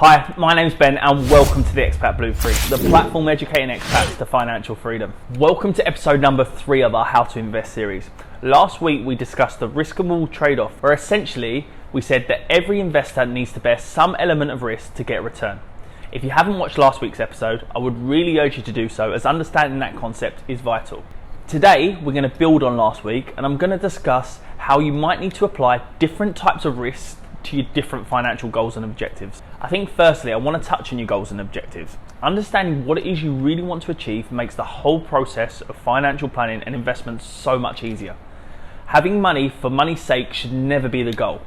Hi, my name's Ben and welcome to the Expat Blueprint, the platform educating expats to financial freedom. Welcome to episode number 3 of our How to Invest series. Last week we discussed the risk and reward trade-off, where essentially we said that every investor needs to bear some element of risk to get a return. If you haven't watched last week's episode, I would really urge you to do so, as understanding that concept is vital. Today we're going to build on last week and I'm going to discuss how you might need to apply different types of risks to your different financial goals and objectives. I think firstly I want to touch on your goals and objectives. Understanding what it is you really want to achieve makes the whole process of financial planning and investment so much easier. Having money for money's sake should never be the goal.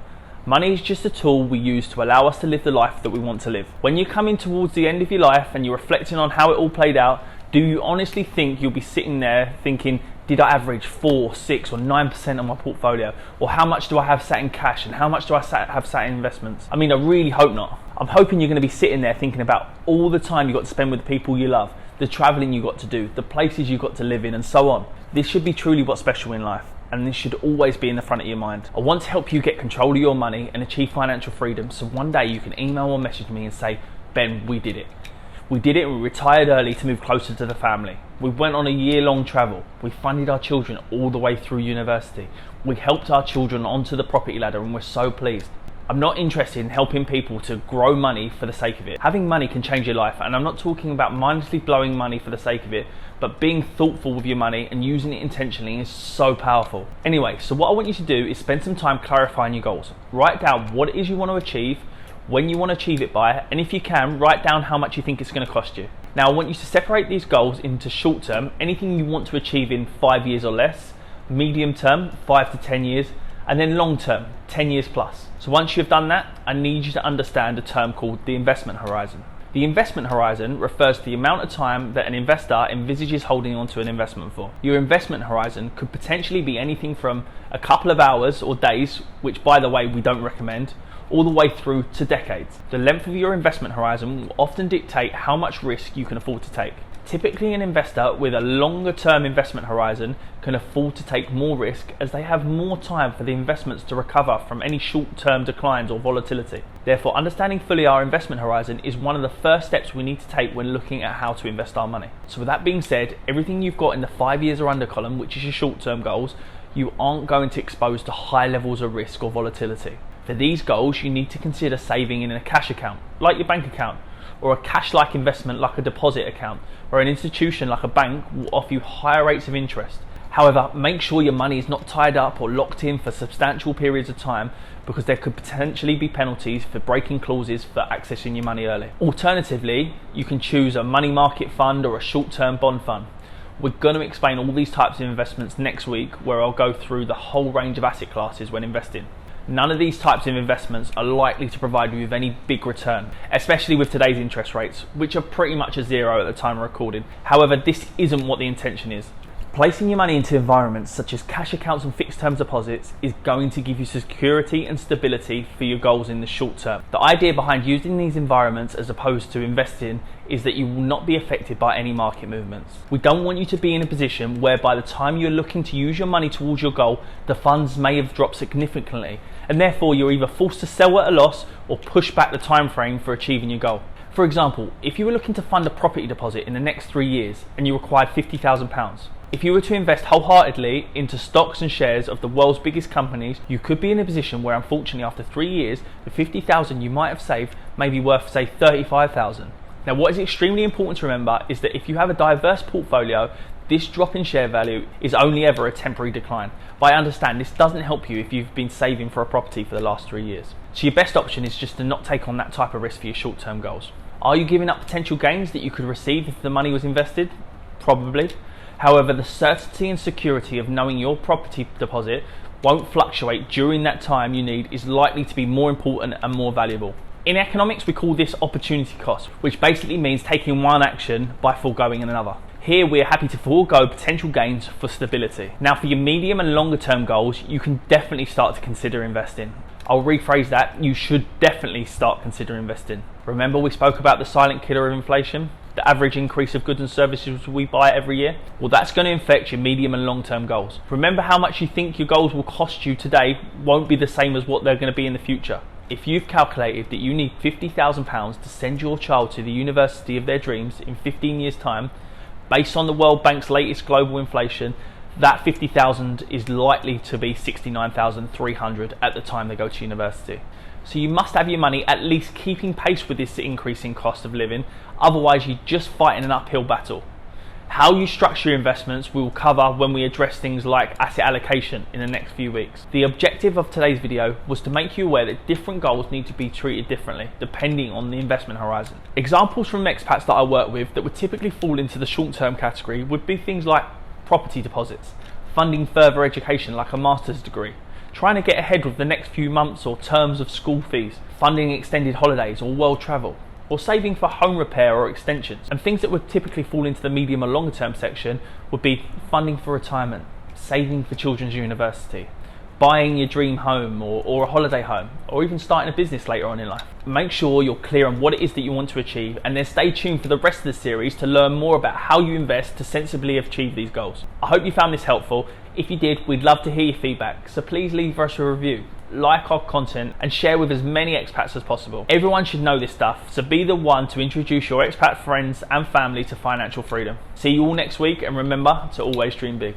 Money is just a tool we use to allow us to live the life that we want to live. When you're coming towards the end of your life and you're reflecting on how it all played out, do you honestly think you'll be sitting there thinking, did I average 4, 6 or 9% on my portfolio? Or how much do I have sat in cash and how much do I have sat in investments? I mean, I really hope not. I'm hoping you're going to be sitting there thinking about all the time you got to spend with the people you love, the traveling you got to do, the places you got to live in and so on. This should be truly what's special in life, and this should always be in the front of your mind. I want to help you get control of your money and achieve financial freedom, so one day you can email or message me and say, Ben, we did it. We did it and we retired early to move closer to the family. We went on a year-long travel. We funded our children all the way through university. We helped our children onto the property ladder and we're so pleased. I'm not interested in helping people to grow money for the sake of it. Having money can change your life, and I'm not talking about mindlessly blowing money for the sake of it, but being thoughtful with your money and using it intentionally is so powerful. Anyway, so what I want you to do is spend some time clarifying your goals. Write down what it is you want to achieve, when you want to achieve it by, and if you can, write down how much you think it's going to cost you. Now I want you to separate these goals into short term, anything you want to achieve in 5 years or less, medium term, 5 to 10 years, and then long term, 10 years plus. So once you've done that, I need you to understand a term called the investment horizon. The investment horizon refers to the amount of time that an investor envisages holding onto an investment for. Your investment horizon could potentially be anything from a couple of hours or days, which by the way we don't recommend, all the way through to decades. The length of your investment horizon will often dictate how much risk you can afford to take. Typically an investor with a longer term investment horizon can afford to take more risk, as they have more time for the investments to recover from any short term declines or volatility. Therefore, understanding fully our investment horizon is one of the first steps we need to take when looking at how to invest our money. So with that being said, everything you've got in the 5 years or under column, which is your short term goals, you aren't going to expose to high levels of risk or volatility. For these goals, you need to consider saving in a cash account, like your bank account, or a cash-like investment like a deposit account, or an institution like a bank will offer you higher rates of interest. However, make sure your money is not tied up or locked in for substantial periods of time, because there could potentially be penalties for breaking clauses for accessing your money early. Alternatively, you can choose a money market fund or a short-term bond fund. We're going to explain all these types of investments next week, where I'll go through the whole range of asset classes when investing. None of these types of investments are likely to provide you with any big return, especially with today's interest rates, which are pretty much at zero at the time of recording. However, this isn't what the intention is. Placing your money into environments such as cash accounts and fixed term deposits is going to give you security and stability for your goals in the short term. The idea behind using these environments as opposed to investing is that you will not be affected by any market movements. We don't want you to be in a position where by the time you're looking to use your money towards your goal, the funds may have dropped significantly, and therefore you're either forced to sell at a loss or push back the time frame for achieving your goal. For example, if you were looking to fund a property deposit in the next 3 years and you required £50,000, if you were to invest wholeheartedly into stocks and shares of the world's biggest companies, you could be in a position where unfortunately after 3 years, the £50,000 you might have saved may be worth say £35,000. Now what is extremely important to remember is that if you have a diverse portfolio, this drop in share value is only ever a temporary decline. But I understand this doesn't help you if you've been saving for a property for the last 3 years. So your best option is just to not take on that type of risk for your short term goals. Are you giving up potential gains that you could receive if the money was invested? Probably. However, the certainty and security of knowing your property deposit won't fluctuate during that time you need is likely to be more important and more valuable. In economics, we call this opportunity cost, which basically means taking one action by foregoing another. Here, we are happy to forego potential gains for stability. Now, for your medium and longer term goals, you can definitely start to consider investing. I'll rephrase that, you should definitely start considering investing. Remember we spoke about the silent killer of inflation? The average increase of goods and services we buy every year? Well, that's going to affect your medium and long-term goals. Remember how much you think your goals will cost you today won't be the same as what they're going to be in the future. If you've calculated that you need £50,000 to send your child to the university of their dreams in 15 years' time, based on the World Bank's latest global inflation, that 50,000 is likely to be 69,300 at the time they go to university. So you must have your money at least keeping pace with this increasing cost of living, otherwise you're just fighting an uphill battle. How you structure your investments we will cover when we address things like asset allocation in the next few weeks. The objective of today's video was to make you aware that different goals need to be treated differently depending on the investment horizon. Examples from expats that I work with that would typically fall into the short-term category would be things like property deposits, funding further education like a master's degree, trying to get ahead with the next few months or terms of school fees, funding extended holidays or world travel, or saving for home repair or extensions. And things that would typically fall into the medium or longer term section would be funding for retirement, saving for children's university, buying your dream home or a holiday home, or even starting a business later on in life. Make sure you're clear on what it is that you want to achieve, and then stay tuned for the rest of the series to learn more about how you invest to sensibly achieve these goals. I hope you found this helpful. If you did, we'd love to hear your feedback, so please leave us a review, like our content, and share with as many expats as possible. Everyone should know this stuff, so be the one to introduce your expat friends and family to financial freedom. See you all next week, and remember to always dream big.